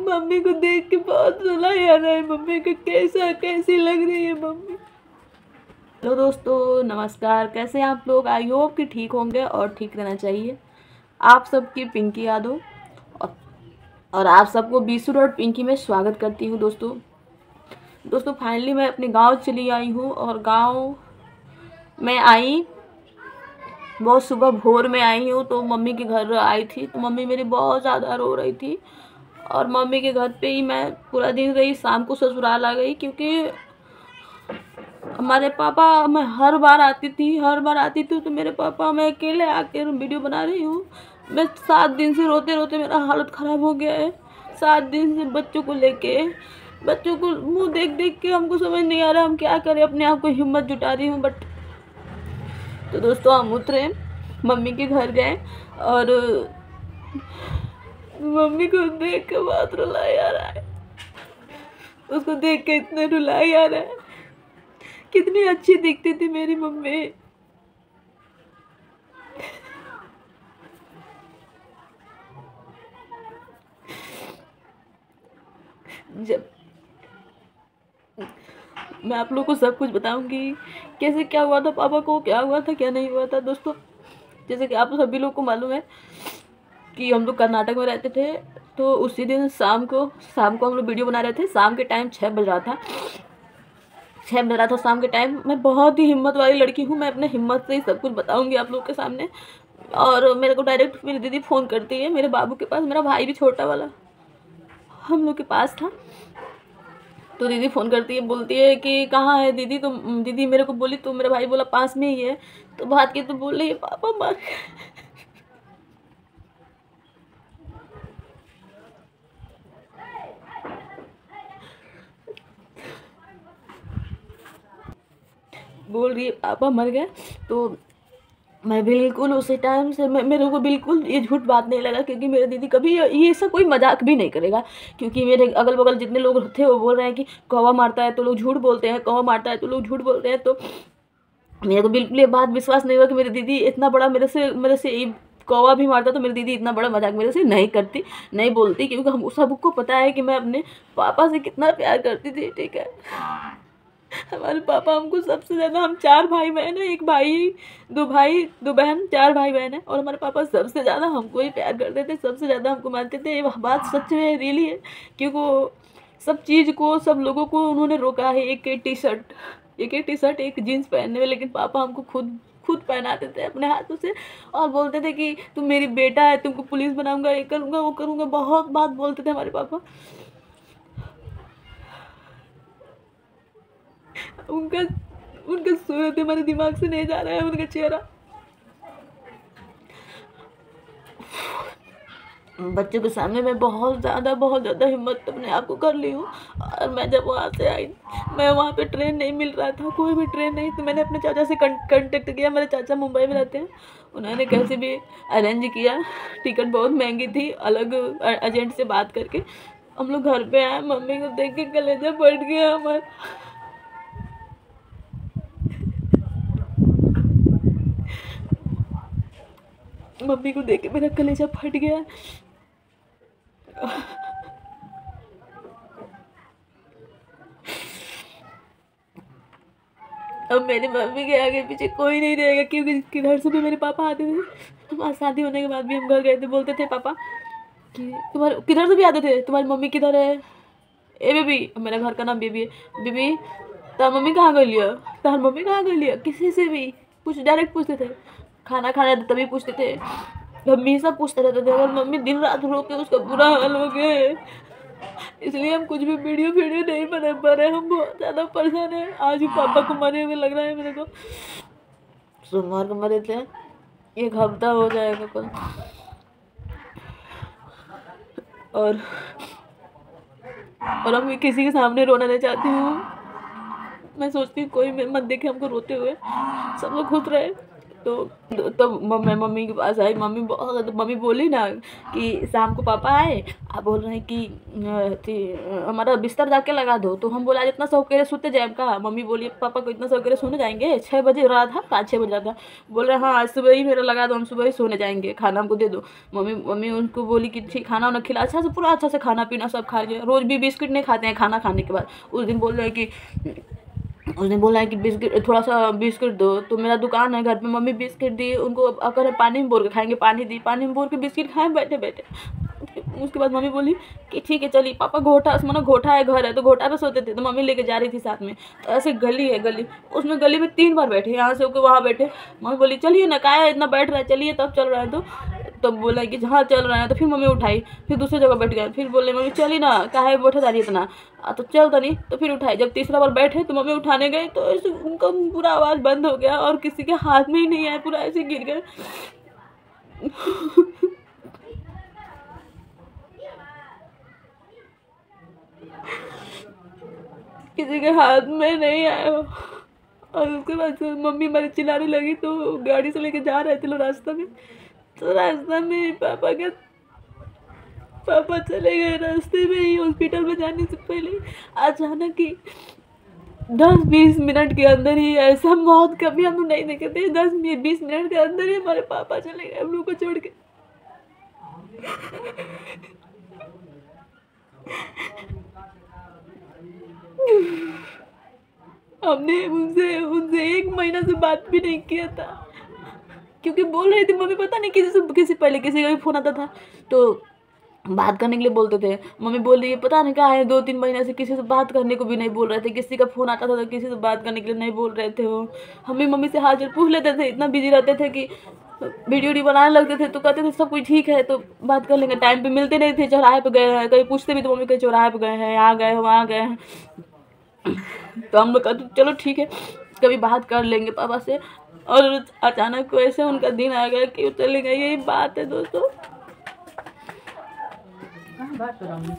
Mummy को देख के बहुत रुला आ रहा है। मम्मी को कैसी लग रही है मम्मी। हेलो दोस्तों, नमस्कार। कैसे हैं आप लोग? आई होप कि ठीक होंगे और ठीक रहना चाहिए। आप सबकी पिंकी यादव और आप सबको बीसू रोड पिंकी में स्वागत करती हूँ। दोस्तों फाइनली मैं अपने गांव चली आई हूँ और गांव में आई बहुत सुबह भोर में आई हूँ। तो मम्मी के घर आई थी तो मम्मी मेरी बहुत ज़्यादा रो रही थी और मम्मी के घर पे ही मैं पूरा दिन रही। शाम को ससुराल आ गई क्योंकि हमारे पापा, मैं हर बार आती थी तो मेरे पापा, मैं अकेले आके वीडियो बना रही हूँ। मैं 7 दिन से रोते रोते मेरा हालत ख़राब हो गया है। 7 दिन से बच्चों को मुंह देख देख के हमको समझ नहीं आ रहा हम क्या करें। अपने आप को हिम्मत जुटा रही हूँ बट तो दोस्तों हम उतरे, मम्मी के घर गए और मम्मी को देख के बहुत रुलाया आ रहा है। उसको देख के इतना रुलाया आ रहा है। कितनी अच्छी दिखती थी मेरी मम्मी। जब मैं आप लोगों को सब कुछ बताऊंगी कैसे क्या हुआ था, पापा को क्या हुआ था क्या नहीं हुआ था। दोस्तों जैसे कि आप सभी लोग को मालूम है कि हम लोग कर्नाटक में रहते थे। तो उसी दिन शाम को हम लोग वीडियो बना रहे थे। शाम के टाइम 6 बज रहा था शाम के टाइम। मैं बहुत ही हिम्मत वाली लड़की हूँ। मैं अपने हिम्मत से ही सब कुछ बताऊंगी आप लोग के सामने। और मेरे को डायरेक्ट मेरी दीदी फ़ोन करती है मेरे बाबू के पास। मेरा भाई भी छोटा वाला हम लोग के पास था। तो दीदी फ़ोन करती है, बोलती है कि कहाँ है दीदी। तो दीदी मेरे को बोली, तो मेरा भाई बोला पास में ही है। तो बात की तो बोल रही है पापा मर बोल रही है पापा मर गए। तो मैं बिल्कुल उसी टाइम से मेरे को बिल्कुल ये झूठ बात नहीं लगा क्योंकि मेरी दीदी कभी ये ऐसा कोई मजाक भी नहीं करेगा। क्योंकि मेरे अगल बगल जितने लोग थे वो बोल रहे हैं कि कौवा मारता है तो लोग झूठ बोलते हैं, कौवा मारता है तो लोग झूठ बोलते हैं। तो मेरे को बिल्कुल ये बात विश्वास नहीं हुआ कि मेरी दीदी इतना बड़ा मेरे से कौवा भी मारता तो मेरी दीदी इतना बड़ा मजाक मेरे से नहीं करती, नहीं बोलती। क्योंकि हम सबको पता है कि मैं अपने पापा से कितना प्यार करती थी। ठीक है, हमारे पापा हमको सबसे ज़्यादा, हम 4 भाई बहन है, 1 भाई 2 भाई 2 बहन, 4 भाई बहन है। और हमारे पापा सबसे ज़्यादा हमको ही प्यार करते थे, सबसे ज़्यादा हमको मानते थे। ये बात सच में रियली है क्योंकि वो सब चीज़ को, सब लोगों को उन्होंने रोका है। एक टी शर्ट एक जीन्स पहनने में, लेकिन पापा हमको खुद पहनाते थे अपने हाथों से और बोलते थे कि तुम मेरी बेटा है, तुमको पुलिस बनाऊंगा, ये करूँगा वो करूँगा। बहुत बात बोलते थे हमारे पापा। उनका सूरत हमारे दिमाग से नहीं जा रहा है, उनका चेहरा। बच्चों के सामने मैं बहुत ज़्यादा हिम्मत अपने आप को कर ली हूँ। और मैं जब वहाँ से आई, मैं वहाँ पे ट्रेन नहीं मिल रहा था, कोई भी ट्रेन नहीं। तो मैंने अपने चाचा से कांटेक्ट किया। मेरे चाचा मुंबई में रहते हैं। उन्होंने कैसे भी अरेंज किया। टिकट बहुत महंगी थी, अलग एजेंट से बात करके हम लोग घर पे आए। मम्मी को देख के कलेजा फट गया हमारा। मम्मी को देख के मेरा कलेजा फट गया। अब मेरी मम्मी के आगे पीछे कोई नहीं रहेगा क्योंकि किधर से भी मेरे पापा आते थे। हमारे शादी होने के बाद भी हम घर गए थे, बोलते थे पापा कि तुम्हारे किधर से भी आते थे, तुम्हारी मम्मी किधर है। ए बेबी, मेरा घर का नाम बेबी है। बेबी तार मम्मी कहाँ गई लिया, किसी से भी डायरेक्ट पूछते थे। खाना खाना तभी पूछते थे, हमेशा पूछते रहते थे। अगर मम्मी दिन रात रो के उसका बुरा हाल हो गया है, इसलिए हम कुछ भी वीडियो नहीं बना पा रहे। हम बहुत ज़्यादा परेशान है। आज भी पापा को मरे हुए लग रहा है मेरे को। सोमवार को मरे थे, 1 हफ्ता हो जाएगा कल। और हम किसी के सामने रोना नहीं चाहती हूँ। मैं सोचती हूँ कोई मत देखे हमको रोते हुए, सब लोग खुश रहे। तो मैं मम्मी के पास आई। मम्मी बहुत, तो मम्मी बोली ना कि शाम को पापा आए, आप बोल रहे हैं कि हमारा बिस्तर जाके लगा दो। तो हम बोला आज इतना सवेरे सोते जाए का। मम्मी बोली पापा को इतना सवेरे सोने जाएंगे, 6 बजे रहा था, 5-6 बज रहा था। बोल रहे हाँ आज सुबह ही मेरा लगा दो, हम सुबह ही सोने जाएंगे, खाना हमको दे दो। मम्मी उनको बोली कि ठीक खाना वाना खिला, अच्छा से पूरा अच्छा से खाना पीना सब खा लिया। रोज़ भी बिस्किट नहीं खाते हैं खाना खाने के बाद। उस दिन बोल रहे हैं कि उसने बोला है कि बिस्किट, थोड़ा सा बिस्किट दो। तो मेरा दुकान है घर पे, मम्मी बिस्किट दी उनको, अगर पानी में बोल के खाएंगे, पानी दी, पानी में बोल के बिस्किट खाएं बैठे बैठे। उसके बाद मम्मी बोली कि ठीक है चलिए पापा, घोटा मानो घोटा है घर है तो घोटा पे सोते थे। तो मम्मी लेके जा रही थी साथ में। तो ऐसे गली है, गली उसमें गली में 3 बार बैठे, यहाँ से होकर वहाँ बैठे। मम्मी बोली चलिए ना, काहे इतना बैठ रहा है, चलिए तब चल रहा है। तो तब बोला कि हाँ चल रहा है। तो फिर मम्मी उठाई, फिर दूसरी जगह बैठ गए। फिर बोले मम्मी चली ना, काहे बैठे जा रही इतना, तो चलता नहीं। तो फिर उठाई। जब तीसरा बार बैठे तो मम्मी उठाने गए तो ऐसे उनका पूरा आवाज़ बंद हो गया और किसी के हाथ में ही नहीं आया, पूरा ऐसे गिर गए। किसी के हाथ में नहीं आया। और उसके बाद मम्मी हमारी चिल्लाने लगी। तो गाड़ी से लेके जा रहे थे लोग रास्ता में, तो रास्ता में पापा चले गए। रास्ते में ही हॉस्पिटल में जाने से पहले अचानक ही 10-20 मिनट के अंदर ही, ऐसा मौत कभी हम लोग नहीं देखे थे। 10-20 मिनट के अंदर ही हमारे पापा चले गए हम लोग को छोड़ के। हमने उनसे 1 महीना से बात भी नहीं किया था, क्योंकि बोल रही थी मम्मी पता नहीं पहले किसी का भी फ़ोन आता था तो बात करने के लिए बोलते थे। मम्मी बोल रही है पता नहीं क्या है, 2-3 महीने से किसी से बात करने को भी नहीं बोल रहे थे। किसी का फ़ोन आता था तो किसी से बात करने के लिए नहीं बोल रहे थे। वो हम भी मम्मी से हाल चाल पूछ लेते थे, इतना बिजी रहते थे कि वीडियो बनाने लगते थे तो कहते थे सब कुछ ठीक है तो बात कर लेंगे। टाइम पे मिलते नहीं थे, चौराहे पे गए हैं, कहीं पूछते भी तो मम्मी कहीं चौराहे पे गए हैं, यहाँ गए हैं, वहाँ गए हैं। तो हम लोग कहते चलो ठीक है कभी बात कर लेंगे पापा से। और अचानक वैसे उनका दिन आ गया कि वो चले गए। यही बात है दोस्तों। बात कर रहा हूँ।